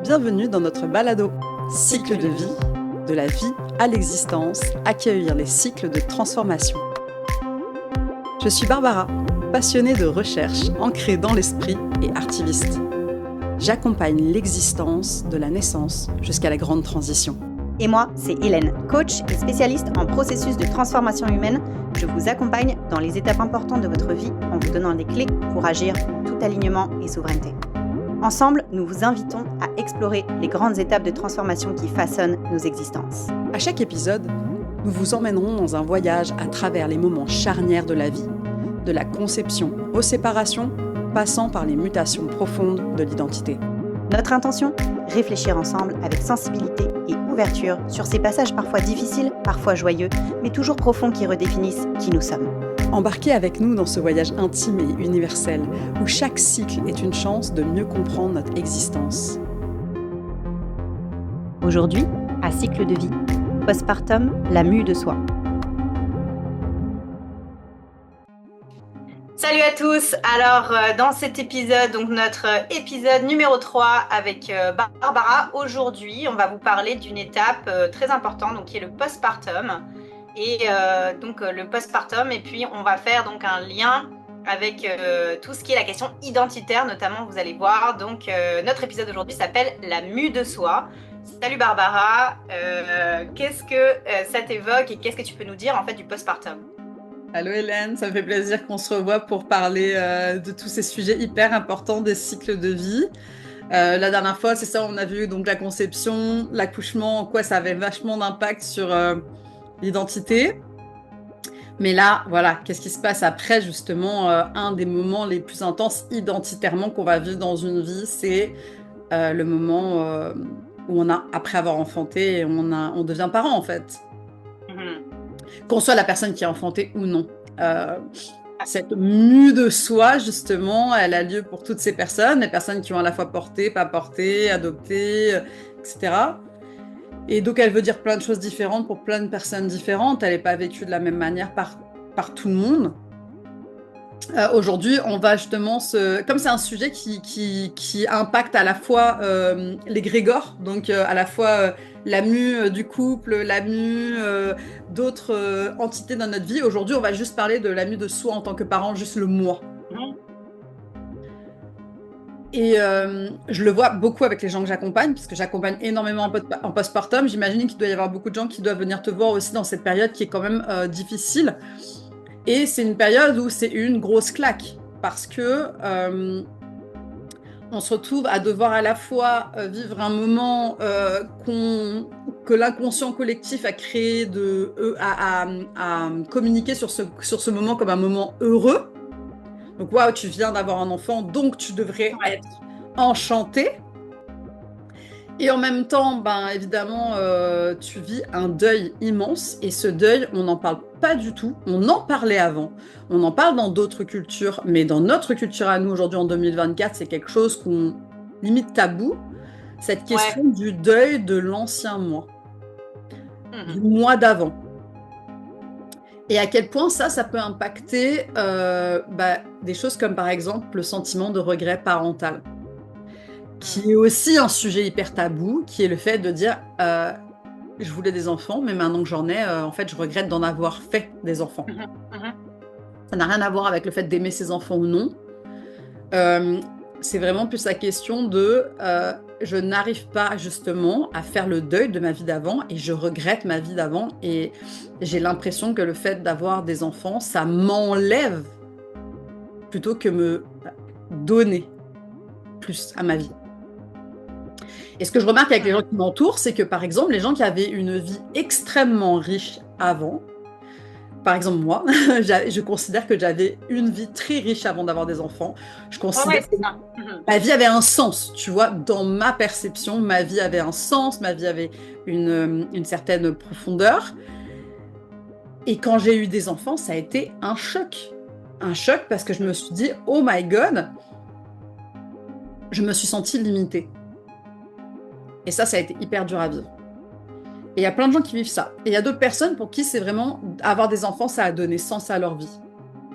Bienvenue dans notre balado Cycle de vie, de la vie à l'existence, accueillir les cycles de transformation. Je suis Barbara, passionnée de recherche, ancrée dans l'esprit et artiviste. J'accompagne l'existence de la naissance jusqu'à la grande transition. Et moi, c'est Hélène, coach et spécialiste en processus de transformation humaine. Je vous accompagne dans les étapes importantes de votre vie en vous donnant les clés pour agir en tout alignement et souveraineté. Ensemble, nous vous invitons à explorer les grandes étapes de transformation qui façonnent nos existences. À chaque épisode, nous vous emmènerons dans un voyage à travers les moments charnières de la vie, de la conception aux séparations, passant par les mutations profondes de l'identité. Notre intention ? Réfléchir ensemble avec sensibilité et ouverture sur ces passages parfois difficiles, parfois joyeux, mais toujours profonds qui redéfinissent qui nous sommes. Embarquez avec nous dans ce voyage intime et universel, où chaque cycle est une chance de mieux comprendre notre existence. Aujourd'hui, à Cycle de vie, postpartum, la mue de soi. Salut à tous. Alors, dans cet épisode, donc notre épisode numéro 3 avec Barbara, aujourd'hui, on va vous parler d'une étape très importante, donc qui est le postpartum. Et donc le postpartum, et puis on va faire donc un lien avec tout ce qui est la question identitaire, notamment, vous allez voir. Donc notre épisode aujourd'hui s'appelle La mue de soi. Salut Barbara, qu'est-ce que ça t'évoque et qu'est-ce que tu peux nous dire en fait du postpartum ? Allô Hélène, ça me fait plaisir qu'on se revoie pour parler de tous ces sujets hyper importants des cycles de vie. La dernière fois, c'est ça, on a vu donc la conception, l'accouchement, en quoi ça avait vachement d'impact sur l'identité. Mais là, voilà, qu'est-ce qui se passe après, justement, un des moments les plus intenses identitairement qu'on va vivre dans une vie, c'est le moment où on a, après avoir enfanté, on devient parent, en fait. Qu'on soit la personne qui a enfanté ou non. Cette mue de soi, justement, elle a lieu pour toutes ces personnes, les personnes qui ont à la fois porté, pas porté, adopté, etc. Et donc, elle veut dire plein de choses différentes pour plein de personnes différentes. Elle n'est pas vécue de la même manière par tout le monde. Aujourd'hui, on va justement comme c'est un sujet qui impacte à la fois l'égrégore, donc à la fois la mue du couple, la mue d'autres entités dans notre vie. Aujourd'hui, on va juste parler de la mue de soi en tant que parent, juste le moi. Et je le vois beaucoup avec les gens que j'accompagne, puisque j'accompagne énormément en postpartum. J'imagine qu'il doit y avoir beaucoup de gens qui doivent venir te voir aussi dans cette période qui est quand même difficile. Et c'est une période où c'est une grosse claque, parce que on se retrouve à devoir à la fois vivre un moment que l'inconscient collectif a créé, à communiquer sur ce moment comme un moment heureux. Donc, waouh, tu viens d'avoir un enfant, donc tu devrais être enchanté. Et en même temps, ben, évidemment, tu vis un deuil immense. Et ce deuil, on n'en parle pas du tout. On en parlait avant. On en parle dans d'autres cultures. Mais dans notre culture à nous, aujourd'hui, en 2024, c'est quelque chose qu'on limite tabou. Cette question du deuil de l'ancien moi. Du moi d'avant. Et à quel point ça peut impacter des choses comme par exemple le sentiment de regret parental, qui est aussi un sujet hyper tabou, qui est le fait de dire je voulais des enfants, mais maintenant que j'en ai, en fait, je regrette d'en avoir fait des enfants. Ça n'a rien à voir avec le fait d'aimer ses enfants ou non. C'est vraiment plus la question de je n'arrive pas justement à faire le deuil de ma vie d'avant et je regrette ma vie d'avant et j'ai l'impression que le fait d'avoir des enfants, ça m'enlève plutôt que me donner plus à ma vie. Et ce que je remarque avec les gens qui m'entourent, c'est que par exemple, les gens qui avaient une vie extrêmement riche avant, par exemple, moi, je considère que j'avais une vie très riche avant d'avoir des enfants. Je considère que ma vie avait un sens, tu vois. Dans ma perception, ma vie avait un sens, ma vie avait une certaine profondeur. Et quand j'ai eu des enfants, ça a été un choc. Un choc parce que je me suis dit, oh my God, je me suis sentie limitée. Et ça a été hyper dur à vivre. Et il y a plein de gens qui vivent ça. Et il y a d'autres personnes pour qui c'est vraiment avoir des enfants, ça a donné sens à leur vie.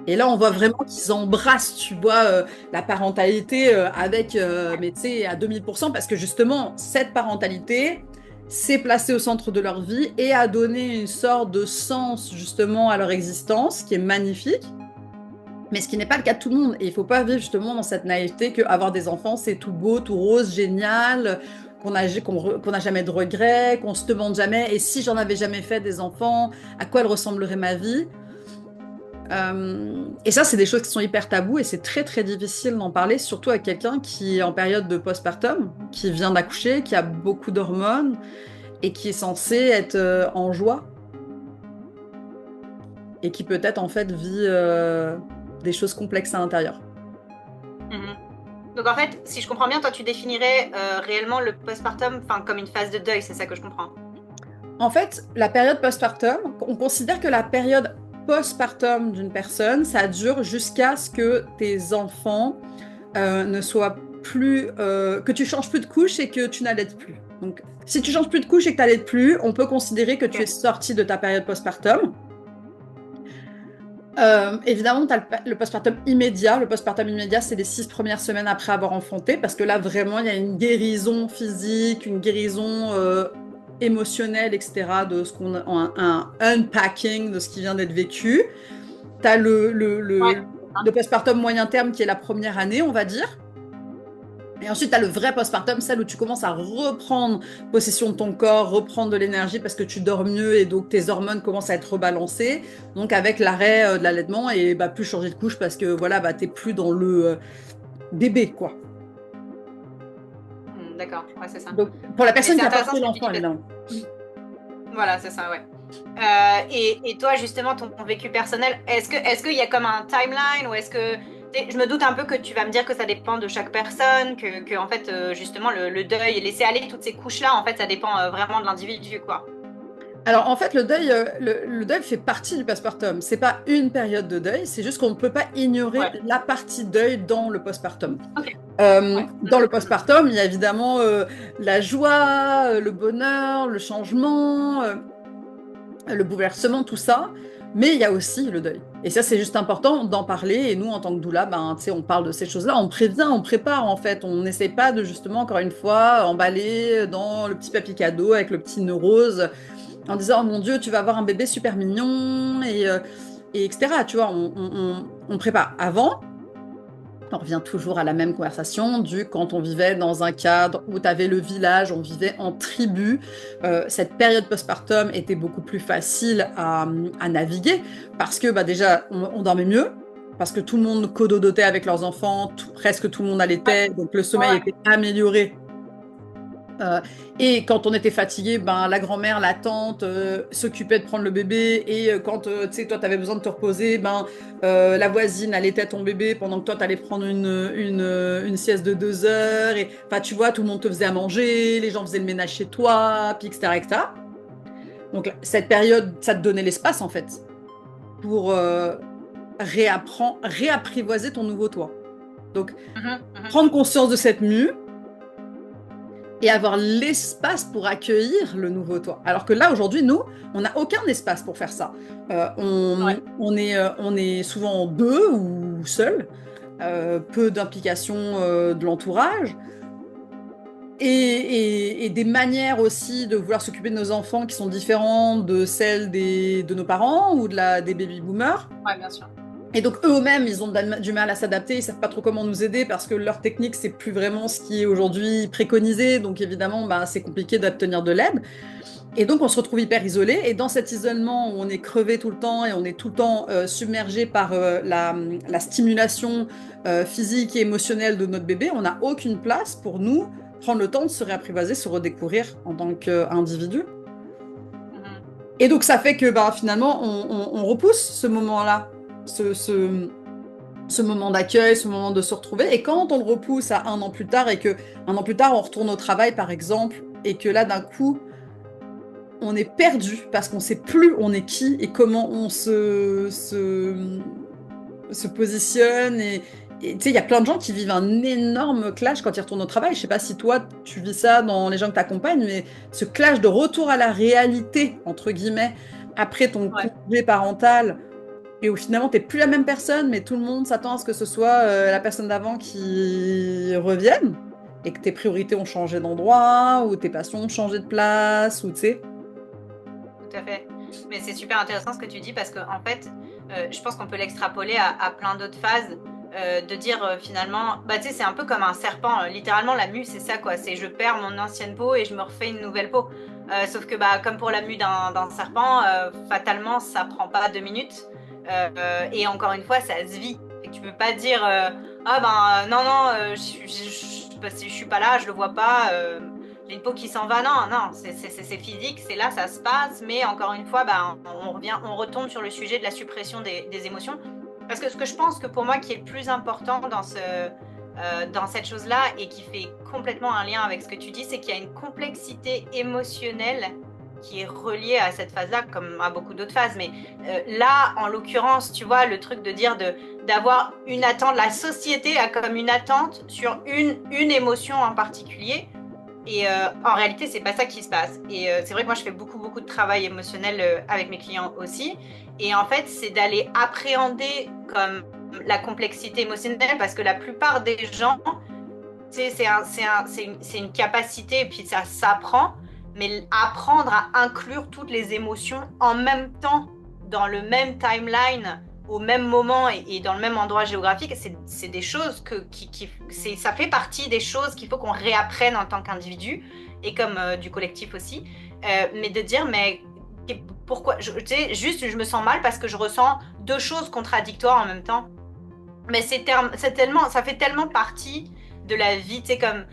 Et là, on voit vraiment qu'ils embrassent, tu vois, la parentalité avec, mais tu sais, à 2000%, parce que justement, cette parentalité s'est placée au centre de leur vie et a donné une sorte de sens, justement, à leur existence, qui est magnifique. Mais ce qui n'est pas le cas de tout le monde. Et il ne faut pas vivre justement dans cette naïveté qu'avoir des enfants, c'est tout beau, tout rose, génial, qu'on n'a jamais de regrets, qu'on se demande jamais, et si j'en avais jamais fait des enfants, à quoi elle ressemblerait ma vie? Et ça, c'est des choses qui sont hyper tabous et c'est très très difficile d'en parler, surtout avec quelqu'un qui est en période de postpartum, qui vient d'accoucher, qui a beaucoup d'hormones et qui est censé être en joie et qui peut-être en fait vit des choses complexes à l'intérieur. Donc en fait, si je comprends bien, toi tu définirais réellement le postpartum comme une phase de deuil, c'est ça que je comprends? En fait, la période postpartum, on considère que la période postpartum d'une personne, ça dure jusqu'à ce que tes enfants ne soient plus, que tu changes plus de couche et que tu n'allaites plus. Donc, si tu changes plus de couche et que tu n'allaites plus, on peut considérer que tu es sorti de ta période postpartum. Évidemment, tu as le postpartum immédiat. Le postpartum immédiat, c'est les 6 premières semaines après avoir enfanté, parce que là, vraiment, il y a une guérison physique, une guérison émotionnelle, etc., de ce qu'on a, un unpacking de ce qui vient d'être vécu. Tu as le postpartum moyen terme qui est la première année, on va dire. Et ensuite, tu as le vrai postpartum, celle où tu commences à reprendre possession de ton corps, reprendre de l'énergie parce que tu dors mieux et donc tes hormones commencent à être rebalancées. Donc avec l'arrêt de l'allaitement et plus changer de couche parce que voilà, tu n'es plus dans le bébé, quoi. D'accord, ouais, c'est ça. Donc, pour la personne qui a porté l'enfant, évidemment. Voilà, c'est ça, ouais. Et toi, justement, ton vécu personnel, est-ce qu'il y a comme un timeline ou est-ce que... Je me doute un peu que tu vas me dire que ça dépend de chaque personne, que en fait, justement, le deuil, laisser aller toutes ces couches-là, en fait, ça dépend vraiment de l'individu, quoi. Alors, en fait, le deuil fait partie du postpartum. C'est pas une période de deuil, c'est juste qu'on ne peut pas ignorer la partie deuil dans le postpartum. Okay. Dans le postpartum, il y a évidemment la joie, le bonheur, le changement, le bouleversement, tout ça. Mais il y a aussi le deuil. Et ça, c'est juste important d'en parler. Et nous, en tant que doula, on parle de ces choses-là. On prévient, on prépare, en fait. On n'essaie pas de, justement, encore une fois, emballer dans le petit papier cadeau avec le petit neurose en disant, oh mon Dieu, tu vas avoir un bébé super mignon, et etc. Tu vois, on prépare. Avant, on revient toujours à la même conversation du quand on vivait dans un cadre où tu avais le village, on vivait en tribu. Cette période postpartum était beaucoup plus facile à naviguer parce que déjà, on dormait mieux, parce que tout le monde cododotait avec leurs enfants, presque tout le monde allaitait, donc le sommeil était amélioré. Et quand on était fatigué, la grand-mère, la tante s'occupait de prendre le bébé. Et quand toi, tu avais besoin de te reposer, la voisine allaitait ton bébé pendant que toi, tu allais prendre une sieste de 2 heures. Et tu vois, tout le monde te faisait à manger, les gens faisaient le ménage chez toi, puis etc., etc. Donc, cette période, ça te donnait l'espace, en fait, pour réapprivoiser ton nouveau toi. Donc, prendre conscience de cette mue, et avoir l'espace pour accueillir le nouveau toi. Alors que là, aujourd'hui, nous, on n'a aucun espace pour faire ça. On est souvent 2 ou seul, peu d'implication de l'entourage, et des manières aussi de vouloir s'occuper de nos enfants qui sont différentes de celles de nos parents ou des baby-boomers. Oui, bien sûr. Et donc eux-mêmes, ils ont du mal à s'adapter, ils savent pas trop comment nous aider parce que leur technique, c'est plus vraiment ce qui est aujourd'hui préconisé. Donc évidemment, c'est compliqué d'obtenir de l'aide. Et donc on se retrouve hyper isolé. Et dans cet isolement où on est crevé tout le temps et on est tout le temps submergé par la stimulation physique et émotionnelle de notre bébé, on n'a aucune place pour nous prendre le temps de se réapprivoiser, se redécouvrir en tant qu'individu. Et donc ça fait que finalement, on repousse ce moment-là. Ce moment d'accueil, ce moment de se retrouver. Et quand on le repousse à 1 an plus tard et que 1 an plus tard, on retourne au travail, par exemple, et que là, d'un coup, on est perdu parce qu'on ne sait plus on est qui et comment on se positionne. Et tu sais, il y a plein de gens qui vivent un énorme clash quand ils retournent au travail. Je ne sais pas si toi, tu vis ça dans les gens que tu accompagnes, mais ce clash de retour à la réalité, entre guillemets, après ton congé parental, et où finalement t'es plus la même personne, mais tout le monde s'attend à ce que ce soit la personne d'avant qui revienne, et que tes priorités ont changé d'endroit, ou tes passions ont changé de place, ou tu sais. Tout à fait. Mais c'est super intéressant ce que tu dis parce que en fait, je pense qu'on peut l'extrapoler à plein d'autres phases. De dire finalement, bah tu sais, c'est un peu comme un serpent. Littéralement, la mue, c'est ça quoi. C'est je perds mon ancienne peau et je me refais une nouvelle peau. Sauf que bah comme pour la mue d'un serpent, fatalement, ça prend pas 2 minutes. Et encore une fois, ça se vit. Et tu peux pas dire ah ben non non, je suis pas là, je le vois pas. J'ai une peau qui s'en va. Non non, c'est physique, c'est là, ça se passe. Mais encore une fois, bah, on retombe sur le sujet de la suppression des émotions. Parce que ce que je pense que pour moi qui est le plus important dans cette chose-là et qui fait complètement un lien avec ce que tu dis, c'est qu'il y a une complexité émotionnelle qui est reliée à cette phase-là, comme à beaucoup d'autres phases. Mais là, en l'occurrence, tu vois, le truc de dire d'avoir une attente, la société a comme une attente sur une émotion en particulier. Et en réalité, c'est pas ça qui se passe. Et c'est vrai que moi, je fais beaucoup de travail émotionnel avec mes clients aussi. Et en fait, c'est d'aller appréhender comme la complexité émotionnelle parce que la plupart des gens, c'est une capacité et puis ça s'apprend. Mais apprendre à inclure toutes les émotions en même temps, dans le même timeline, au même moment et dans le même endroit géographique, c'est des choses ça fait partie des choses qu'il faut qu'on réapprenne en tant qu'individu et comme du collectif aussi. Mais de dire, mais pourquoi tu sais, juste je me sens mal parce que je ressens deux choses contradictoires en même temps. Mais ça fait tellement partie de la vie, tu sais, comme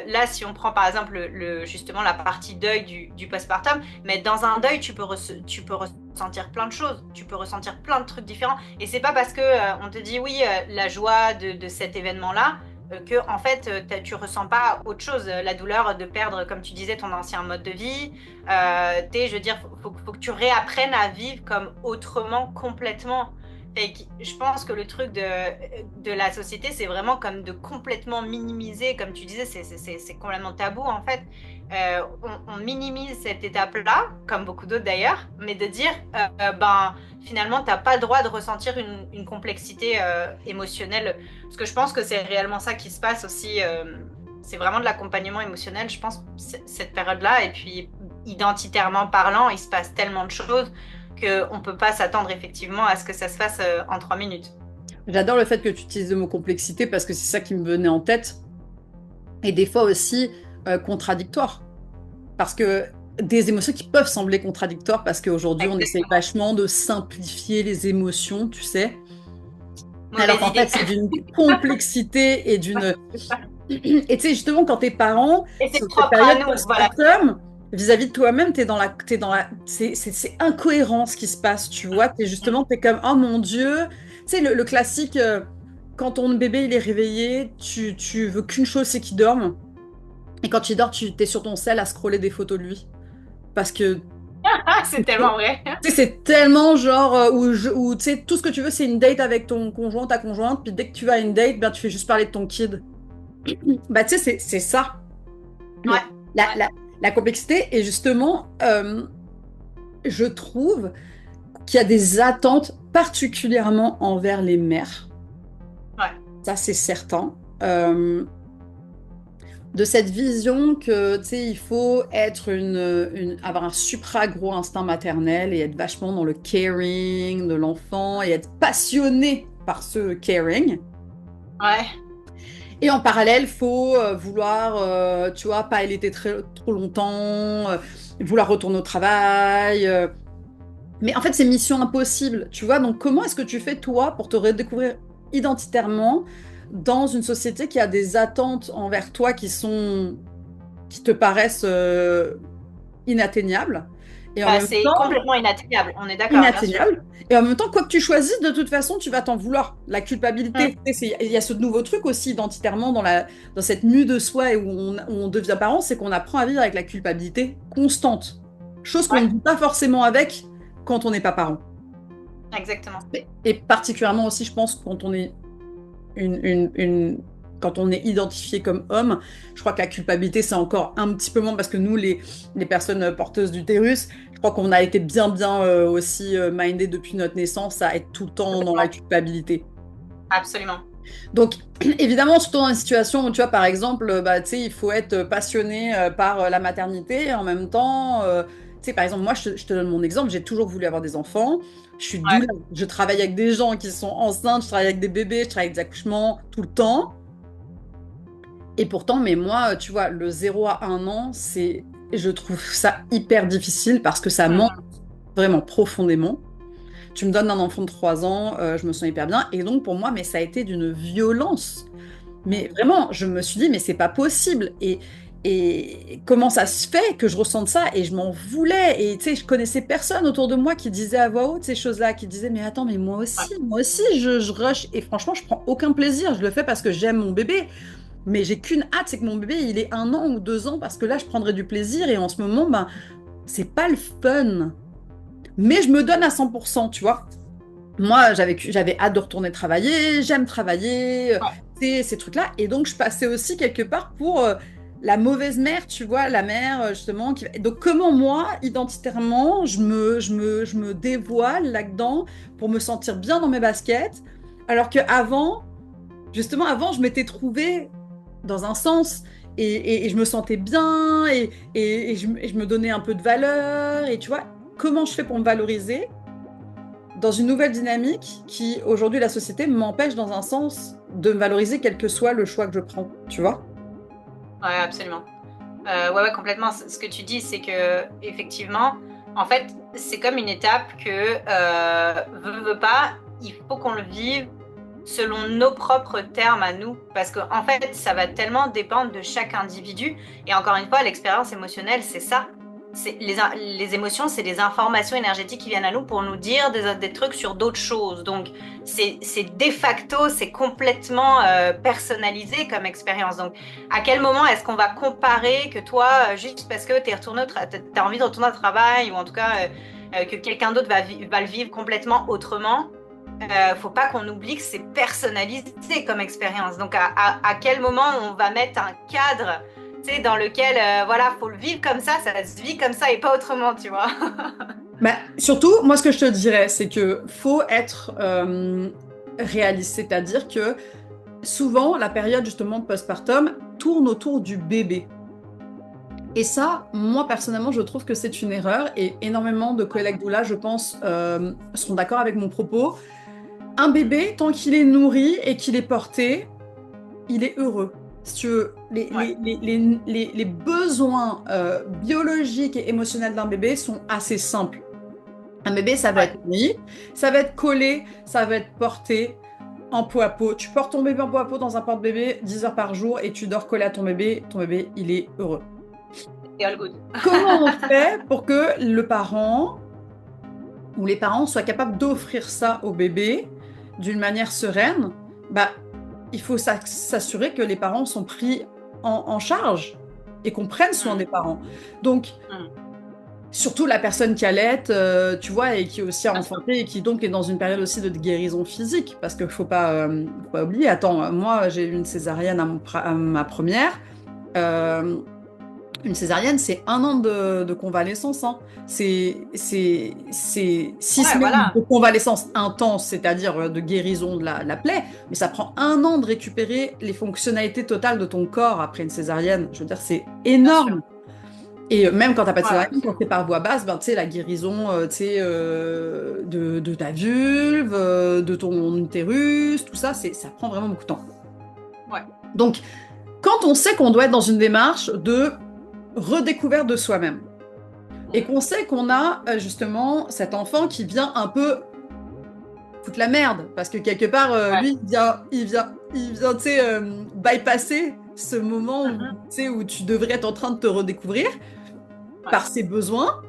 là, si on prend par exemple justement la partie deuil du postpartum, mais dans un deuil, tu peux ressentir plein de choses, tu peux ressentir plein de trucs différents. Et c'est pas parce que on te dit oui, la joie de cet événement-là, que en fait, tu ressens pas autre chose. La douleur de perdre, comme tu disais, ton ancien mode de vie. Je veux dire, faut que tu réapprennes à vivre comme autrement, complètement. Et je pense que le truc de la société, c'est vraiment comme de complètement minimiser, comme tu disais, c'est complètement tabou en fait. On minimise cette étape-là, comme beaucoup d'autres d'ailleurs, mais de dire, ben finalement, tu n'as pas le droit de ressentir une complexité émotionnelle. Parce que je pense que c'est réellement ça qui se passe aussi. C'est vraiment de l'accompagnement émotionnel, je pense, cette période-là. Et puis, identitairement parlant, il se passe tellement de choses qu'on ne peut pas s'attendre effectivement à ce que ça se fasse en 3 minutes. J'adore le fait que tu utilises le mot complexité parce que c'est ça qui me venait en tête. Et des fois aussi contradictoire. Parce que des émotions qui peuvent sembler contradictoires parce qu'aujourd'hui, on essaye vachement de simplifier les émotions, tu sais. Alors qu'en fait, c'est d'une complexité et d'une... Et tu sais, justement, quand t'es parent, et c'est cette propre période à nous, postpartum, voilà. vis-à-vis de toi-même, c'est incohérent ce qui se passe, tu vois. T'es comme, oh mon Dieu. Tu sais, le classique, quand ton bébé, il est réveillé, tu veux qu'une chose, c'est qu'il dorme. Et quand il dort, tu t'es sur ton sel à scroller des photos de lui. Parce que, C'est tellement vrai. tu sais, c'est tellement genre, où tu sais, tout ce que tu veux, c'est une date avec ton conjoint, ta conjointe, puis dès que tu vas à une date, ben, tu fais juste parler de ton kid. Bah, tu sais, c'est ça. Ouais. La complexité, et justement, je trouve qu'il y a des attentes particulièrement envers les mères. Ouais. Ça, c'est certain. De cette vision que, tu sais, il faut être avoir un supra gros instinct maternel et être vachement dans le caring de l'enfant et être passionné par ce caring. Ouais. Et en parallèle, il faut vouloir, tu vois, pas allaiter trop longtemps, vouloir retourner au travail. Mais en fait, c'est mission impossible, tu vois. Donc, comment est-ce que tu fais, toi, pour te redécouvrir identitairement dans une société qui a des attentes envers toi qui te paraissent inatteignables et en Bah, même c'est temps complètement inatteignable, on est d'accord, bien sûr. inatteignables et en même temps quoi que tu choisisses de toute façon tu vas t'en vouloir. La culpabilité, tu sais, il y a ce nouveau truc aussi identitairement dans cette mue de soi et où on devient parent, c'est qu'on apprend à vivre avec la culpabilité constante, chose qu'on Ouais, ne vit pas forcément avec quand on n'est pas parent. exactement. Et particulièrement aussi, je pense, quand on est une quand on est identifié comme homme, je crois que la culpabilité, c'est encore un petit peu moins parce que nous, les personnes porteuses d'utérus, je crois qu'on a été bien aussi mindés depuis notre naissance à être tout le temps dans la culpabilité. Absolument. Donc, évidemment, surtout dans une situation où, tu vois, par exemple, bah, tu sais, il faut être passionné par la maternité et en même temps, tu sais, par exemple, moi, je te donne mon exemple, j'ai toujours voulu avoir des enfants. Je suis Ouais. doula, je travaille avec des gens qui sont enceintes, je travaille avec des bébés, je travaille avec des accouchements tout le temps. Et pourtant, mais moi, tu vois, le 0 à 1 an, je trouve ça hyper difficile parce que ça manque Mhm. vraiment profondément. Tu me donnes un enfant de 3 ans, je me sens hyper bien. Et donc, pour moi, mais ça a été d'une violence. Mais Mhm. vraiment, je me suis dit, mais c'est pas possible. Et comment ça se fait que je ressente ça? Et je m'en voulais. Et tu sais, je connaissais personne autour de moi qui disait à voix haute ces choses-là, qui disait, mais attends, mais Ouais. moi aussi, je rush. Et franchement, je prends aucun plaisir. Je le fais parce que j'aime mon bébé. Mais j'ai qu'une hâte, c'est que mon bébé, il ait 1 an ou 2 ans, parce que là, je prendrai du plaisir. Et en ce moment, ben, c'est pas le fun. Mais je me donne à 100%, tu vois. Moi, j'avais hâte de retourner travailler, j'aime travailler, Ouais. tu sais, ces trucs-là. Et donc, je passais aussi quelque part pour la mauvaise mère, tu vois, la mère, justement. Donc, comment moi, identitairement, je me dévoile là-dedans pour me sentir bien dans mes baskets, alors qu'avant, justement, avant, je m'étais trouvée dans un sens et je me sentais bien et je me donnais un peu de valeur. Et tu vois, comment je fais pour me valoriser dans une nouvelle dynamique qui, aujourd'hui, la société m'empêche dans un sens de me valoriser quel que soit le choix que je prends, tu vois? Ouais, absolument. Ouais, ouais, complètement. Ce que tu dis, c'est que effectivement, en fait, c'est comme une étape que veut pas, il faut qu'on le vive selon nos propres termes à nous, parce que en fait, ça va tellement dépendre de chaque individu. Et encore une fois, l'expérience émotionnelle, c'est ça. Les émotions, c'est des informations énergétiques qui viennent à nous pour nous dire des trucs sur d'autres choses. Donc, c'est de facto, c'est complètement personnalisé comme expérience. Donc, à quel moment est-ce qu'on va comparer que toi, juste parce que tu as envie de retourner au travail, ou en tout cas que quelqu'un d'autre va le vivre complètement autrement, faut pas qu'on oublie que c'est personnalisé comme expérience. Donc, à quel moment on va mettre un cadre, tu sais, dans lequel, voilà, faut le vivre comme ça se vit comme ça et pas autrement, tu vois. Bah, surtout, moi, ce que je te dirais, c'est que faut être réaliste, c'est-à-dire que souvent, la période justement postpartum tourne autour du bébé. Et ça, moi personnellement, je trouve que c'est une erreur et énormément de collègues doula, je pense, seront d'accord avec mon propos. Un bébé, tant qu'il est nourri et qu'il est porté, il est heureux. Si tu veux, Ouais, les besoins biologiques et émotionnels d'un bébé sont assez simples. Un bébé, ça va ouais. être nourri, ça va être collé, ça va être porté en peau à peau. Tu portes ton bébé en peau à peau dans un porte-bébé 10 heures par jour et tu dors collé à ton bébé, il est heureux. Et all good. Comment on fait pour que le parent ou les parents soient capables d'offrir ça au bébé d'une manière sereine? Bah, il faut s'assurer que les parents sont pris en charge et qu'on prenne soin des Mm, parents. Donc, mm. surtout la personne qui allait, tu vois, et qui aussi a Bien sûr. enfanté et qui donc est dans une période aussi de guérison physique, parce qu'il faut pas oublier, attends, moi j'ai eu une césarienne à ma première. Euh, une césarienne, c'est 1 an de convalescence, hein. C'est 6 semaines Ouais, de convalescence intense, c'est-à-dire de guérison de la plaie, mais ça prend 1 an de récupérer les fonctionnalités totales de ton corps après une césarienne. Je veux dire, c'est bien sûr. énorme. Et même quand t'as pas de Ouais, ouais, césarienne, quand c'est absolument. par voie basse, ben, tu sais, la guérison tu sais, de ta vulve, de ton utérus, tout ça, ça prend vraiment beaucoup de temps. Ouais. Donc, quand on sait qu'on doit être dans une démarche de redécouverte de soi-même, et Mhm. qu'on sait qu'on a justement cet enfant qui vient un peu foutre la merde, parce que quelque part, Ouais. lui, il vient, tu sais, bypasser ce moment où, tu Mhm. sais, où tu devrais être en train de te redécouvrir Ouais. par ses besoins.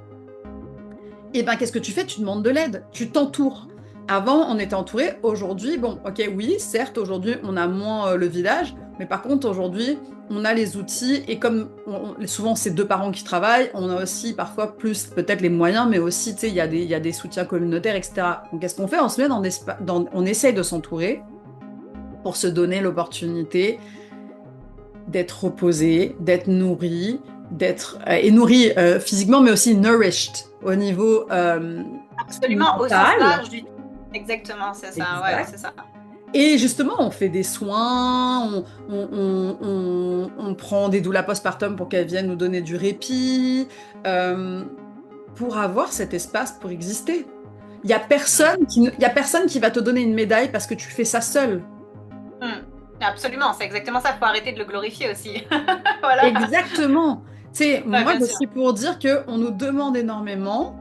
Et ben, qu'est-ce que tu fais? Tu demandes de l'aide, tu t'entoures. Avant, on était entouré. Aujourd'hui, bon, ok, oui, certes, aujourd'hui, on a moins le village, mais par contre, aujourd'hui, on a les outils. Et comme souvent, c'est 2 parents qui travaillent, on a aussi parfois plus peut-être les moyens, mais aussi, tu sais, il y a des soutiens communautaires, etc. Donc, qu'est-ce qu'on fait? On se met on essaye de s'entourer pour se donner l'opportunité d'être reposé, d'être nourri, et nourri physiquement, mais aussi nourished au niveau Absolument, au sens mental. large du... Exactement, c'est ça, Exact. ouais, c'est ça. Et justement, on fait des soins, on prend des doulas postpartum pour qu'elles viennent nous donner du répit, pour avoir cet espace pour exister. Il n'y a personne qui va te donner une médaille parce que tu fais ça seul. Absolument, c'est exactement ça. Il faut arrêter de le glorifier aussi. Voilà. Exactement. Moi, je bien sûr. suis pour dire qu'on nous demande énormément.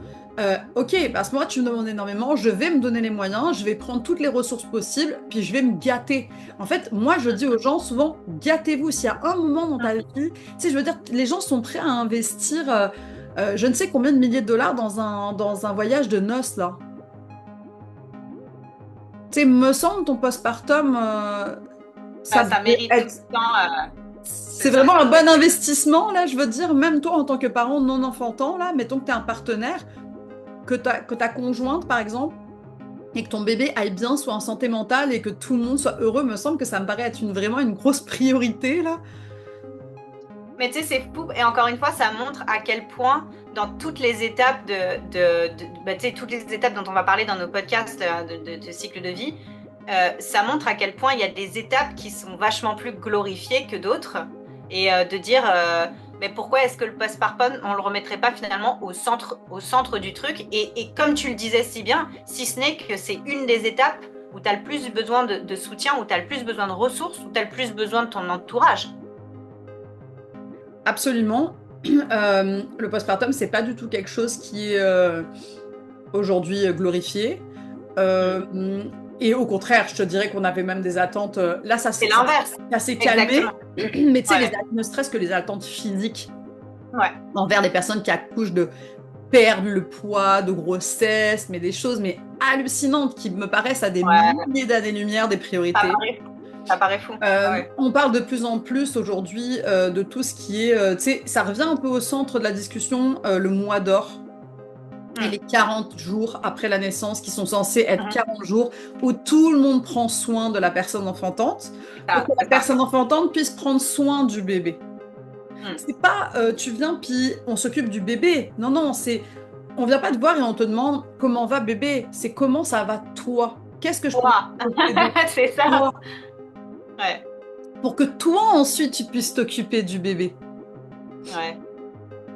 Ok, parce que moi, tu me demandes énormément, je vais me donner les moyens, je vais prendre toutes les ressources possibles, puis je vais me gâter. En fait, moi, je dis aux gens souvent, gâtez-vous. S'il y a un moment dans ta vie, je veux dire, les gens sont prêts à investir je ne sais combien de milliers de dollars dans un voyage de noces, là. Me semble, ton postpartum, Ça mérite tout le temps. C'est vraiment un bon investissement, là, je veux dire, même toi, en tant que parent non enfantant, là, mettons que tu es un partenaire, que ta conjointe, par exemple, et que ton bébé aille bien, soit en santé mentale et que tout le monde soit heureux, me semble que ça me paraît être vraiment une grosse priorité, là. Mais tu sais, c'est fou. Et encore une fois, ça montre à quel point, dans toutes les étapes tu sais, toutes les étapes dont on va parler dans nos podcasts de cycle de vie, ça montre à quel point il y a des étapes qui sont vachement plus glorifiées que d'autres. Et de dire, mais pourquoi est-ce que le postpartum, on le remettrait pas finalement au centre du truc et comme tu le disais si bien, si ce n'est que c'est une des étapes où tu as le plus besoin de soutien, où tu as le plus besoin de ressources, où tu as le plus besoin de ton entourage. Absolument. Le postpartum, c'est pas du tout quelque chose qui est aujourd'hui glorifié. Et au contraire, je te dirais qu'on avait même des attentes. Là, ça c'est l'inverse. Ça s'est calmé. Mais tu sais, Ouais. ne serait-ce que les attentes physiques Ouais. envers les personnes qui accouchent de perdre le poids, de grossesse, mais des choses hallucinantes qui me paraissent à des milliers d'années-lumière des priorités. Ça paraît fou. Ouais. On parle de plus en plus aujourd'hui de tout ce qui est... tu sais, ça revient un peu au centre de la discussion, le mois d'or. Et les 40 jours après la naissance, qui sont censés être 40 jours où tout le monde prend soin de la personne enfantante, pour que la personne enfantante puisse prendre soin du bébé. C'est pas tu viens puis on s'occupe du bébé. Non, non, c'est on vient pas te voir et on te demande comment va bébé. C'est comment ça va toi. Qu'est-ce que je peux c'est ça. Toi. Ouais. Pour que toi ensuite tu puisses t'occuper du bébé. Ouais.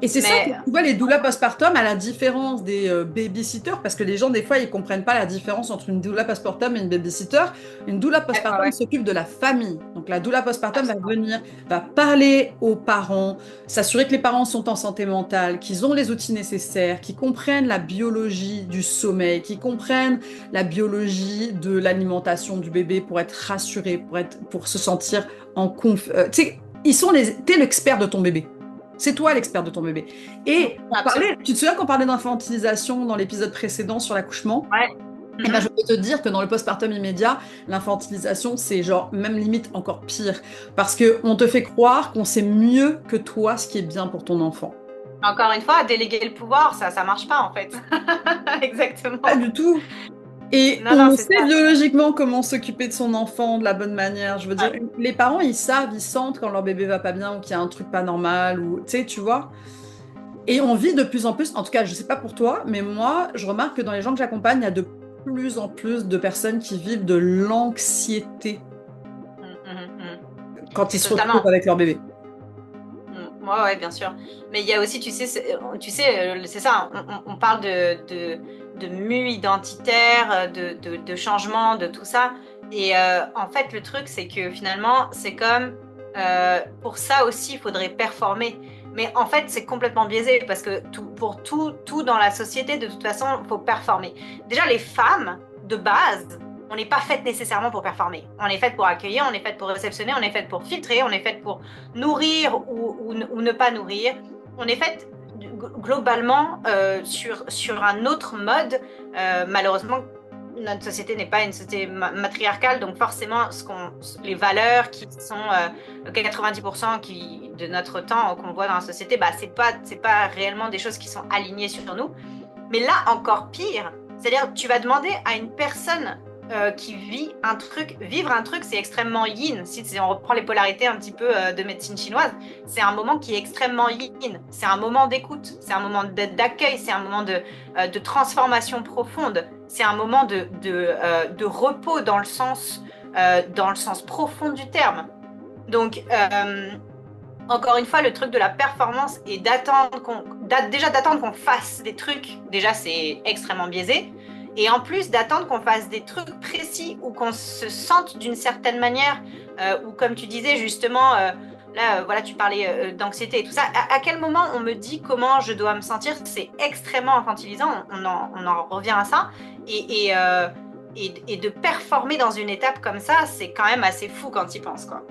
Et c'est ça que tu vois, les doulas postpartum, à la différence des babysitters, parce que les gens, des fois, ils comprennent pas la différence entre une doula postpartum et une babysitter. Une doula postpartum s'occupe de la famille. Donc, la doula postpartum va venir, va parler aux parents, s'assurer que les parents sont en santé mentale, qu'ils ont les outils nécessaires, qu'ils comprennent la biologie du sommeil, qu'ils comprennent la biologie de l'alimentation du bébé pour être rassuré, pour se sentir en confiance. Tu sais, t'es l'expert de ton bébé. C'est toi l'expert de ton bébé. Et tu te souviens qu'on parlait d'infantilisation dans l'épisode précédent sur l'accouchement ? Ouais. Et ben, je peux te dire que dans le postpartum immédiat, l'infantilisation, c'est genre même limite encore pire. Parce qu'on te fait croire qu'on sait mieux que toi ce qui est bien pour ton enfant. Encore une fois, déléguer le pouvoir, ça marche pas en fait. Exactement. Pas du tout. Et on sait biologiquement comment s'occuper de son enfant de la bonne manière. Je veux dire, les parents, ils savent, ils sentent quand leur bébé va pas bien ou qu'il y a un truc pas normal, ou tu vois. Et on vit de plus en plus, en tout cas, je sais pas pour toi, mais moi, je remarque que dans les gens que j'accompagne, il y a de plus en plus de personnes qui vivent de l'anxiété quand ils se retrouvent avec leur bébé. Ouais, bien sûr. Mais il y a aussi, tu sais, c'est ça, on parle de mue identitaire, de changement, de tout ça. Et en fait, le truc, c'est que finalement, c'est comme, pour ça aussi, il faudrait performer. Mais en fait, c'est complètement biaisé parce que pour tout dans la société, de toute façon, il faut performer. Déjà, les femmes, de base, on n'est pas faites nécessairement pour performer. On est faites pour accueillir, on est faites pour réceptionner, on est faites pour filtrer, on est faites pour nourrir ou ne pas nourrir. On est faites globalement sur un autre mode. Malheureusement, notre société n'est pas une société matriarcale, donc forcément, les valeurs qui sont 90% de notre temps qu'on voit dans la société, bah, c'est pas réellement des choses qui sont alignées sur nous. Mais là, encore pire, c'est-à-dire tu vas demander à une personne qui vit un truc. Vivre un truc, c'est extrêmement yin. Si on reprend les polarités un petit peu de médecine chinoise, c'est un moment qui est extrêmement yin. C'est un moment d'écoute, c'est un moment d'accueil, c'est un moment de transformation profonde. C'est un moment de repos dans le sens profond du terme. Donc, encore une fois, le truc de la performance et d'attendre qu'on fasse des trucs, déjà c'est extrêmement biaisé. Et en plus d'attendre qu'on fasse des trucs précis ou qu'on se sente d'une certaine manière, ou comme tu disais justement, là voilà tu parlais d'anxiété et tout ça, à quel moment on me dit comment je dois me sentir, c'est extrêmement infantilisant, on en revient à ça. Et de performer dans une étape comme ça, c'est quand même assez fou quand tu y penses, quoi.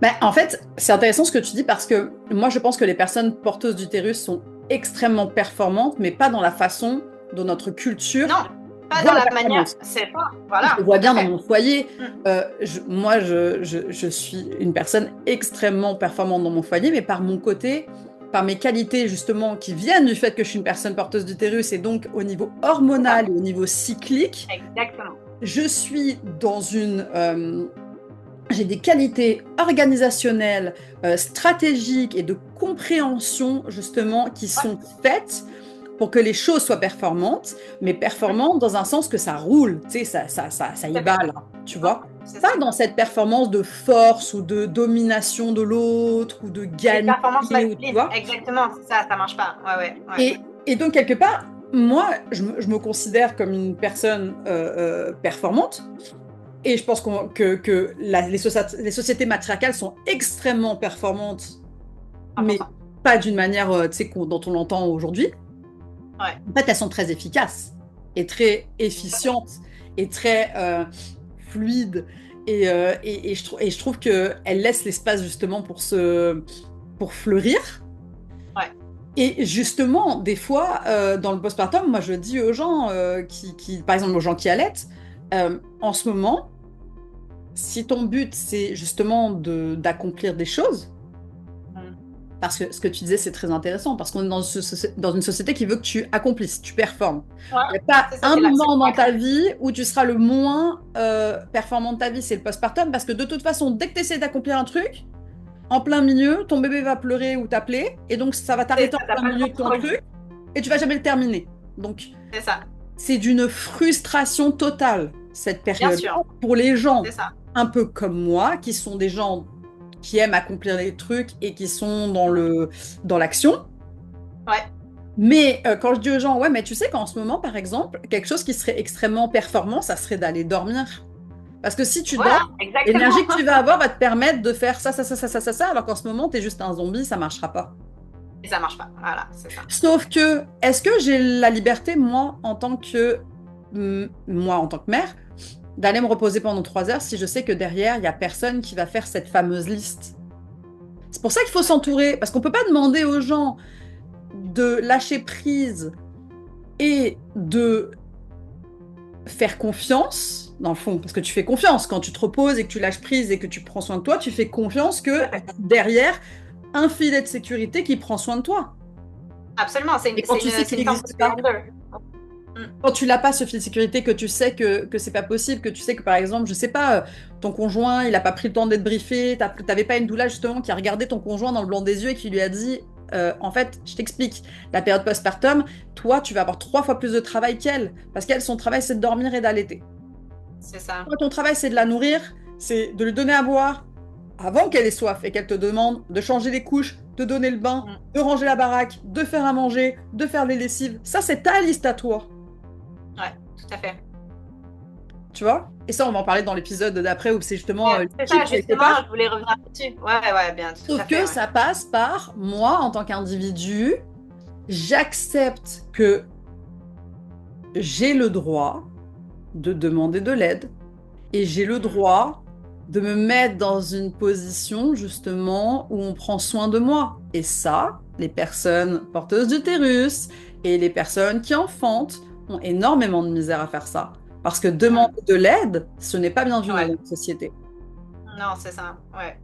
Ben, en fait, c'est intéressant ce que tu dis parce que moi, je pense que les personnes porteuses d'utérus sont extrêmement performantes, mais pas dans la façon dont notre culture. Non, pas dans la manière. C'est pas. Voilà. Je le vois bien dans mon foyer. Moi, je suis une personne extrêmement performante dans mon foyer, mais par mon côté, par mes qualités justement qui viennent du fait que je suis une personne porteuse d'utérus et donc au niveau hormonal et au niveau cyclique. Exactement. Je suis dans une. J'ai des qualités organisationnelles, stratégiques et de compréhension justement qui sont faites pour que les choses soient performantes, mais performantes dans un sens que ça roule, tu sais, ça y va là, tu vois. Pas dans cette performance de force ou de domination de l'autre ou de gagner. Performance masculine, tu vois. Exactement, ça marche pas. Ouais. Et donc quelque part, moi, je me considère comme une personne performante. Et je pense que les sociétés matriarcales sont extrêmement performantes, mais pas d'une manière dont on l'entend aujourd'hui. Ouais. En fait, elles sont très efficaces et très efficientes et très fluides. Et je trouve qu'elles laissent l'espace justement pour fleurir. Ouais. Et justement, des fois, dans le postpartum, moi je dis aux gens, par exemple aux gens qui allaitent, en ce moment, si ton but c'est justement d'accomplir des choses, parce que ce que tu disais c'est très intéressant, parce qu'on est dans une société qui veut que tu accomplisses, tu performes. Il n'y a pas un moment dans ta vie où tu seras le moins performant de ta vie, c'est le postpartum, parce que de toute façon, dès que tu essaies d'accomplir un truc, en plein milieu, ton bébé va pleurer ou t'appeler, et donc ça va t'arrêter en plein milieu de ton truc, et tu vas jamais le terminer. Donc, c'est d'une frustration totale, cette période pour les gens un peu comme moi, qui sont des gens qui aiment accomplir les trucs et qui sont dans l'action. Ouais. Mais quand je dis aux gens, ouais, mais tu sais qu'en ce moment, par exemple, quelque chose qui serait extrêmement performant, ça serait d'aller dormir. Parce que si tu dors, l'énergie que tu vas avoir va te permettre de faire ça, alors qu'en ce moment, tu es juste un zombie, ça marchera pas. Et ça marche pas, voilà, c'est ça. Sauf que, est-ce que j'ai la liberté, moi, en tant que mère, d'aller me reposer pendant 3 heures si je sais que derrière, il n'y a personne qui va faire cette fameuse liste? C'est pour ça qu'il faut s'entourer, parce qu'on ne peut pas demander aux gens de lâcher prise et de faire confiance, dans le fond, parce que tu fais confiance quand tu te reposes et que tu lâches prise et que tu prends soin de toi, tu fais confiance que derrière, un filet de sécurité qui prend soin de toi. Absolument, c'est une forme de quand tu l'as pas, ce fil de sécurité, que tu sais que c'est pas possible, que tu sais que par exemple, je sais pas, ton conjoint, il a pas pris le temps d'être briefé, t'avais pas une doula justement qui a regardé ton conjoint dans le blanc des yeux et qui lui a dit, en fait, je t'explique, la période postpartum, toi, tu vas avoir 3 fois plus de travail qu'elle, parce qu'elle, son travail, c'est de dormir et d'allaiter. C'est ça. Toi, ton travail, c'est de la nourrir, c'est de lui donner à boire avant qu'elle ait soif et qu'elle te demande de changer les couches, de donner le bain, de ranger la baraque, de faire à manger, de faire les lessives. Ça, c'est ta liste à toi. Ouais, tout à fait. Tu vois? Et ça, on va en parler dans l'épisode d'après où c'est justement... c'est ça, justement, je voulais revenir là-dessus. Ouais, bien. Sauf que ça passe par, moi, en tant qu'individu, j'accepte que j'ai le droit de demander de l'aide et j'ai le droit de me mettre dans une position, justement, où on prend soin de moi. Et ça, les personnes porteuses d'utérus et les personnes qui enfantent ont énormément de misère à faire ça. Parce que demander de l'aide, ce n'est pas bien vu dans notre société. Non, c'est ça, ouais.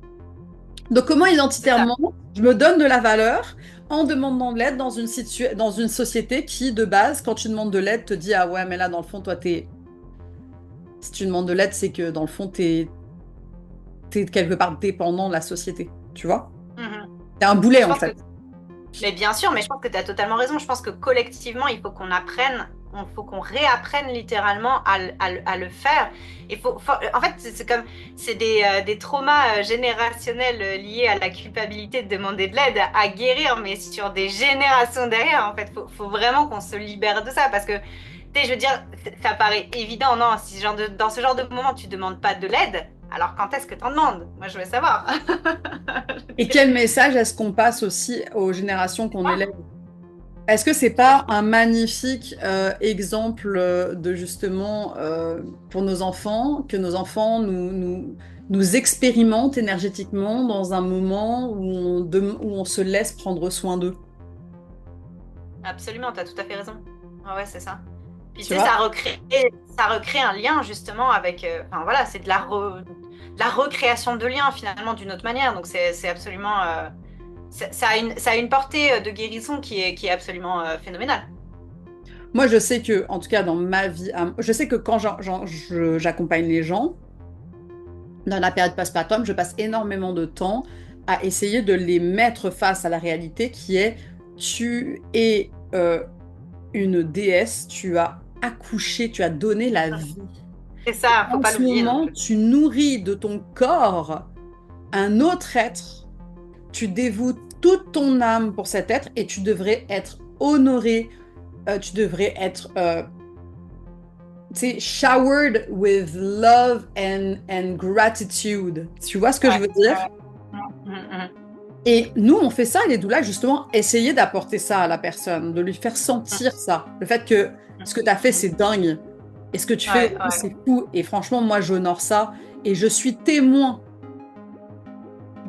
Donc comment identitairement, je me donne de la valeur en demandant de l'aide dans une société qui, de base, quand tu demandes de l'aide, te dit « Ah ouais, mais là, dans le fond, toi, t'es Si tu demandes de l'aide, c'est que dans le fond, t'es quelque part dépendant de la société, tu vois? Mhm. T'es un Mais boulet, je en pense que fait. Mais bien sûr, mais je pense que tu as totalement raison. Je pense que collectivement, il faut qu'on apprenne, il faut qu'on réapprenne littéralement à le faire. En fait, c'est comme, c'est des traumas générationnels liés à la culpabilité de demander de l'aide à guérir, mais sur des générations derrière. En fait, faut vraiment qu'on se libère de ça parce que, tu sais, je veux dire, ça paraît évident, non? Si dans ce genre de moment, tu demandes pas de l'aide, alors quand est-ce que tu en demandes? Moi, je veux savoir. Et quel message est-ce qu'on passe aussi aux générations qu'on élève? Est-ce que c'est C'est pas un magnifique exemple de justement pour nos enfants, que nos enfants nous expérimentent énergétiquement dans un moment où on se laisse prendre soin d'eux, Absolument, tu as tout à fait raison. Ah ouais, c'est ça. Puis tu tu sais, vois? ça recrée un lien justement avec. Enfin voilà, c'est de la recréation de liens finalement d'une autre manière. Donc c'est absolument. Ça a une portée de guérison qui est absolument phénoménale. Moi, je sais que, en tout cas dans ma vie, je sais que quand j'accompagne les gens, dans la période postpartum, je passe énormément de temps à essayer de les mettre face à la réalité qui est tu es une déesse, tu as accouché, tu as donné la vie. C'est ça, faut En pas ce l'oublier non moment, plus. tu nourris de ton corps un autre être, tu dévoues toute ton âme pour cet être et tu devrais être honoré, tu devrais être tu sais, showered with love and gratitude. Tu vois ce que je Ouais, veux ouais, dire? ouais. Mm. Et nous, on fait ça, les doulas, justement, essayer d'apporter ça à la personne, de lui faire Mm, sentir ça. Le fait que ce que tu as fait, mm. c'est dingue. Et ce que tu fais Ouais, aussi, ouais. c'est fou. Et franchement, moi, j'honore ça. Et je suis témoin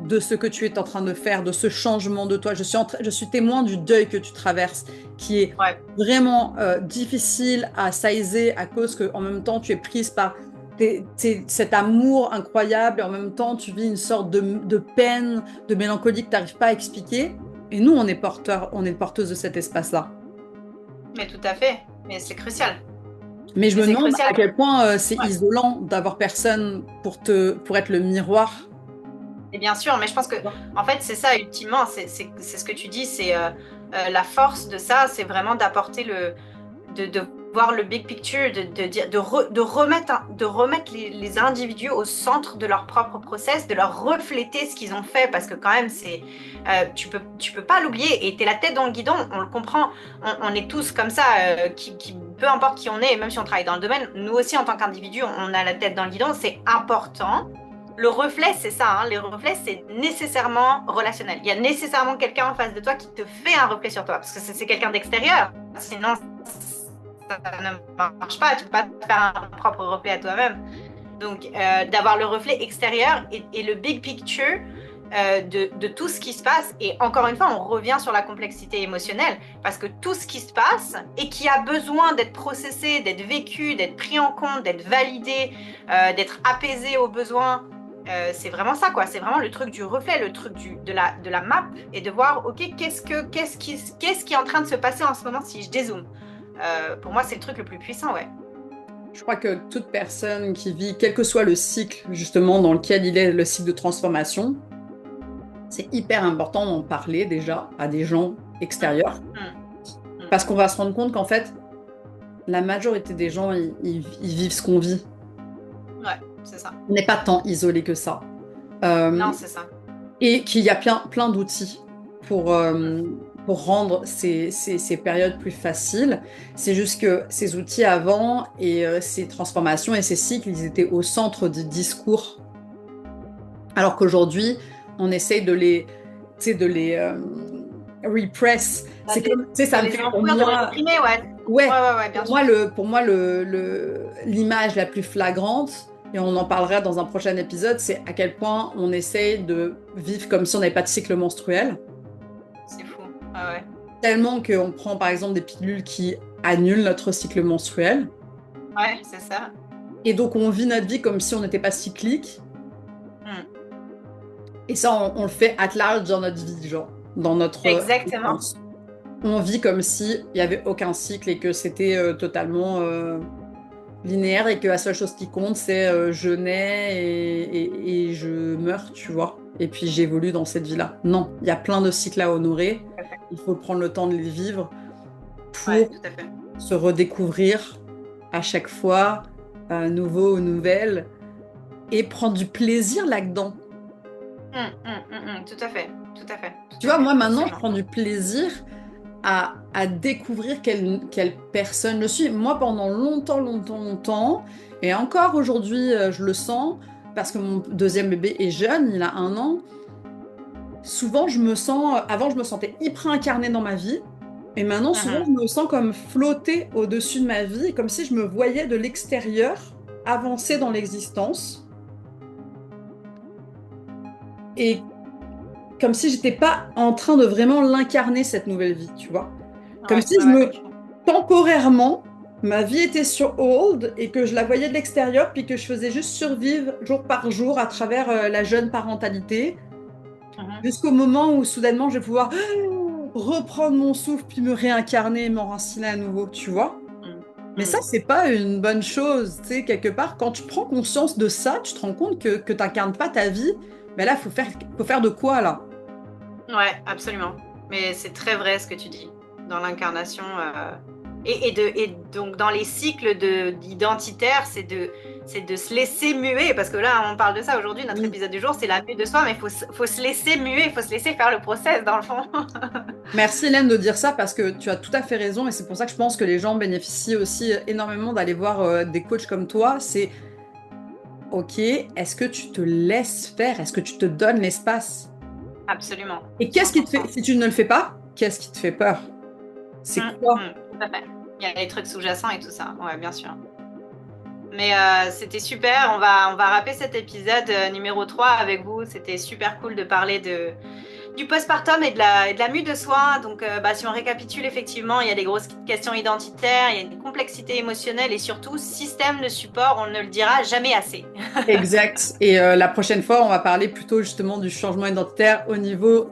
de ce que tu es en train de faire, de ce changement de toi. Je suis témoin du deuil que tu traverses, qui est Ouais. vraiment difficile à saisir à cause que en même temps, tu es prise par cet amour incroyable et en même temps, tu vis une sorte de peine, de mélancolie que tu n'arrives pas à expliquer. Et nous, on est porteuse de cet espace-là. Mais tout à fait. Mais c'est crucial. Mais je Mais me c'est demande crucial. à quel point c'est Ouais. isolant d'avoir personne pour être le miroir. Et bien sûr, mais je pense que, en fait, c'est ça, ultimement, c'est ce que tu dis, c'est la force de ça, c'est vraiment d'apporter de voir le big picture, de remettre les individus au centre de leur propre process, de leur refléter ce qu'ils ont fait, parce que quand même, tu peux pas l'oublier, et t'es la tête dans le guidon, on le comprend, on est tous comme ça, peu importe qui on est, même si on travaille dans le domaine, nous aussi, en tant qu'individus, on a la tête dans le guidon, c'est important. Le reflet, c'est ça, hein. Les reflets, c'est nécessairement relationnel. Il y a nécessairement quelqu'un en face de toi qui te fait un reflet sur toi, parce que c'est quelqu'un d'extérieur. Sinon, ça ne marche pas. Tu ne peux pas te faire un propre reflet à toi-même. Donc, d'avoir le reflet extérieur et le big picture de tout ce qui se passe. Et encore une fois, on revient sur la complexité émotionnelle, parce que tout ce qui se passe et qui a besoin d'être processé, d'être vécu, d'être pris en compte, d'être validé, d'être apaisé aux besoins, c'est vraiment ça, quoi. C'est vraiment le truc du reflet, le truc de la map, et de voir, ok, qu'est-ce qui est en train de se passer en ce moment si je dézoome. Pour moi, c'est le truc le plus puissant, ouais. Je crois que toute personne qui vit, quel que soit le cycle justement dans lequel il est, le cycle de transformation, c'est hyper important d'en parler déjà à des gens Mm, extérieurs, mm, parce qu'on va se rendre compte qu'en fait, la majorité des gens, ils vivent ce qu'on vit. ouais, c'est ça. On n'est pas tant isolé que ça. Euh, Non, c'est ça. et qu'il y a plein d'outils pour, euh, pour rendre ces périodes plus faciles. C'est juste que ces outils avant et ces transformations et ces cycles, ils étaient au centre du discours. Alors qu'aujourd'hui, on essaye tu sais, de les repress. C'est comme, tu sais, De ça me les fait pour enfouir, de les moi, réprimer, ouais. ouais, Ouais, bien sûr. pour moi l'image la plus flagrante, et on en parlera dans un prochain épisode, c'est à quel point on essaye de vivre comme si on n'avait pas de cycle menstruel. C'est fou. Ouais. Tellement qu'on prend par exemple des pilules qui annulent notre cycle menstruel. Ouais, c'est ça. Et donc on vit notre vie comme si on n'était pas cyclique. Mm. Et ça, on le fait at large dans notre vie, genre, dans notre Exactement. existence. On vit comme si il n'y avait aucun cycle et que c'était totalement linéaire et que la seule chose qui compte, c'est je nais et je meurs, tu vois. Et puis j'évolue dans cette vie-là. Non, il y a plein de cycles à honorer. Il faut prendre le temps de les vivre pour Ouais, tout à fait. se redécouvrir à chaque fois, nouveau ou nouvelle, et prendre du plaisir là-dedans. Tout à fait, tout à fait. Tu vois, moi maintenant, je Absolument. prends du plaisir à découvrir quelle personne je suis. Moi, pendant longtemps, et encore aujourd'hui, je le sens, parce que mon deuxième bébé est jeune, il a 1 an. Souvent, avant, je me sentais hyper incarnée dans ma vie. Et maintenant, souvent, je me sens comme flotter au-dessus de ma vie, comme si je me voyais de l'extérieur avancer dans l'existence. Et comme si j'étais pas en train de vraiment l'incarner, cette nouvelle vie, tu vois. Comme si temporairement, ma vie était sur hold et que je la voyais de l'extérieur, puis que je faisais juste survivre jour par jour à travers la jeune parentalité, jusqu'au moment où soudainement je vais pouvoir reprendre mon souffle, puis me réincarner et m'enraciner à nouveau, tu vois. Mais ça, c'est pas une bonne chose, tu sais, quelque part. Quand tu prends conscience de ça, tu te rends compte que tu n'incarnes pas ta vie. Mais là, faut faire de quoi, là? Ouais, absolument. Mais c'est très vrai ce que tu dis. Dans l'incarnation, et donc dans les cycles d'identitaire, c'est de se laisser muer, parce que là on parle de ça aujourd'hui, notre épisode du jour c'est la mue de soi, mais faut se laisser muer, il faut se laisser faire le process dans le fond. Merci Hélène de dire ça, parce que tu as tout à fait raison, et c'est pour ça que je pense que les gens bénéficient aussi énormément d'aller voir des coachs comme toi. C'est ok, est-ce que tu te laisses faire? Est-ce que tu te donnes l'espace? Absolument. Et qu'est-ce qui te fait, si tu ne le fais pas, qu'est-ce qui te fait peur? C'est quoi? Tout à fait. Il y a les trucs sous-jacents et tout ça, ouais, bien sûr. Mais c'était super, on va rapper cet épisode numéro 3 avec vous. C'était super cool de parler du postpartum et de la mue de soi. Donc si on récapitule, effectivement, il y a des grosses questions identitaires, il y a une complexité émotionnelle et surtout système de support, on ne le dira jamais assez. Exact. Et la prochaine fois, on va parler plutôt justement du changement identitaire au niveau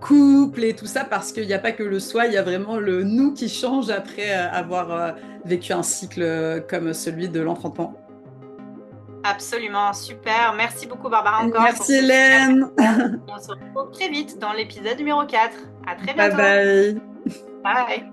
couple et tout ça, parce qu'il n'y a pas que le soi, il y a vraiment le nous qui change après avoir vécu un cycle comme celui de l'enfantement. Absolument, super. Merci beaucoup Barbara encore. Merci Hélène. On se retrouve très vite dans l'épisode numéro 4. À très bientôt. Bye bye. Bye.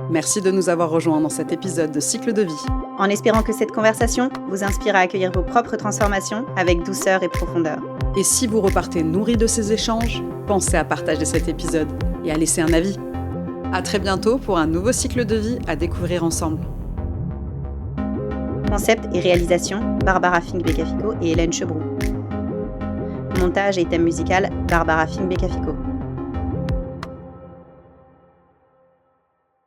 Merci de nous avoir rejoints dans cet épisode de Cycle de vie. En espérant que cette conversation vous inspire à accueillir vos propres transformations avec douceur et profondeur. Et si vous repartez nourris de ces échanges, pensez à partager cet épisode et à laisser un avis. À très bientôt pour un nouveau cycle de vie à découvrir ensemble. Concept et réalisation, Barbara Fink-Becafico et Hélène Chebroux. Montage et thème musical, Barbara Fink-Becafico.